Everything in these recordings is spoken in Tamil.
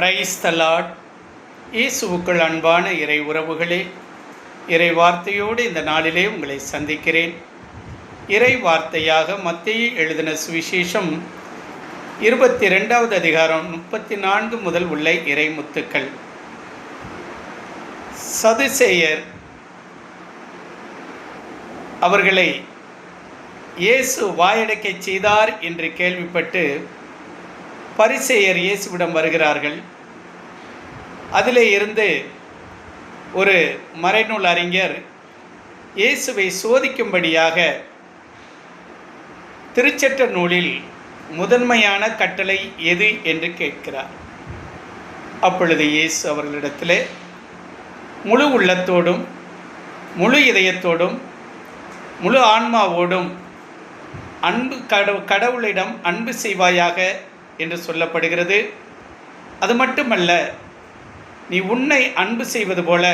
Praise the Lord. இயேசுவுக்குள் அன்பான இறை உறவுகளே, இறை வார்த்தையோடு இந்த நாளிலே உங்களை சந்திக்கிறேன். இறை வார்த்தையாக மத்தேயு எழுதின சுவிசேஷம் 22வது அதிகாரம் 34 முதல் உள்ள இறை முத்துக்கள். சதுசேயர் அவர்களை இயேசு வாயடைக்கச் செய்தார் என்று கேள்விப்பட்டு பரிசேயர் இயேசுவிடம் வருகிறார்கள். அதிலே இருந்து ஒரு மறைநூல் அறிஞர் இயேசுவை சோதிக்கும்படியாக திருச்சட்ட நூலில் முதன்மையான கட்டளை எது என்று கேட்கிறார். அப்பொழுது இயேசு அவர்களிடத்திலே முழு உள்ளத்தோடும் முழு இதயத்தோடும் முழு ஆன்மாவோடும் கடவுளிடம் அன்பு செய்வாயாக என்று சொல்லப்படுகிறது. அது மட்டுமல்ல, நீ உன்னை அன்பு செய்வது போல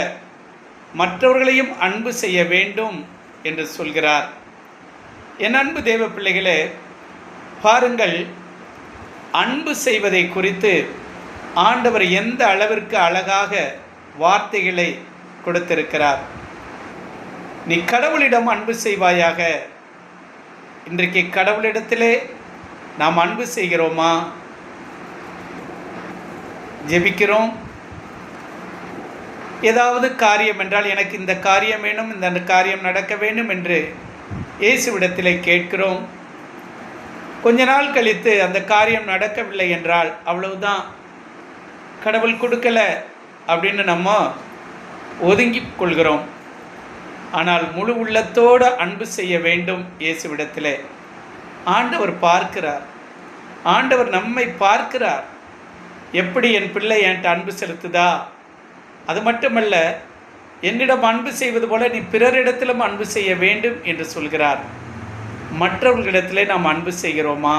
மற்றவர்களையும் அன்பு செய்ய வேண்டும் என்று சொல்கிறார். என் அன்பு தேவ பிள்ளைகளே, பாருங்கள், அன்பு செய்வதை குறித்து ஆண்டவர் எந்த அளவிற்கு அழகாக வார்த்தைகளை கொடுத்திருக்கிறார். நீ கடவுளிடம் அன்பு செய்வாயாக. இன்றைக்கு கடவுளிடத்திலே நாம் அன்பு செய்கிறோமா? ஜெபிக்கிறோம். ஏதாவது காரியம் என்றால் எனக்கு இந்த காரியம் வேணும், இந்த காரியம் நடக்க வேண்டும் என்று இயேசுவிடத்திலே கேட்கிறோம். கொஞ்ச நாள் கழித்து அந்த காரியம் நடக்கவில்லை என்றால் அவ்வளவுதான், கடவுள் கொடுக்கல அப்படின்னு நம்ம ஒதுங்கி கொள்கிறோம். ஆனால் முழு உள்ளத்தோடு அன்பு செய்ய வேண்டும். இயேசுவிடத்திலே ஆண்டவர் பார்க்கிறார். ஆண்டவர் நம்மை பார்க்கிறார். எப்படி என் பிள்ளை என்கிட்ட அன்பு செலுத்துதா? அது மட்டுமல்ல, என்னிடம் அன்பு செய்வது போல நீ பிறரிடத்திலும் அன்பு செய்ய வேண்டும் என்று சொல்கிறார். மற்றவர்களிடத்திலே நாம் அன்பு செய்கிறோமா?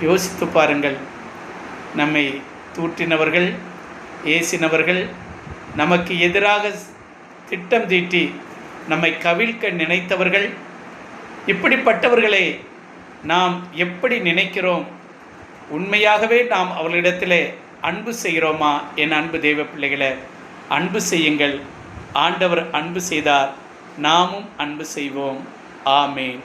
யோசித்து பாருங்கள். நம்மை தூற்றினவர்கள், ஏசினவர்கள், நமக்கு எதிராக திட்டம் தீட்டி நம்மை கவிழ்க்க நினைத்தவர்கள், இப்படிப்பட்டவர்களை நாம் எப்படி நினைக்கிறோம்? உண்மையாகவே நாம் அவர்களிடத்திலே அன்பு செய்கிறோமா? என் அன்பு தெய்வ பிள்ளைகளே, அன்பு செய்யுங்கள். ஆண்டவர் அன்பு செய்தார், நாமும் அன்பு செய்வோம். ஆமேன்.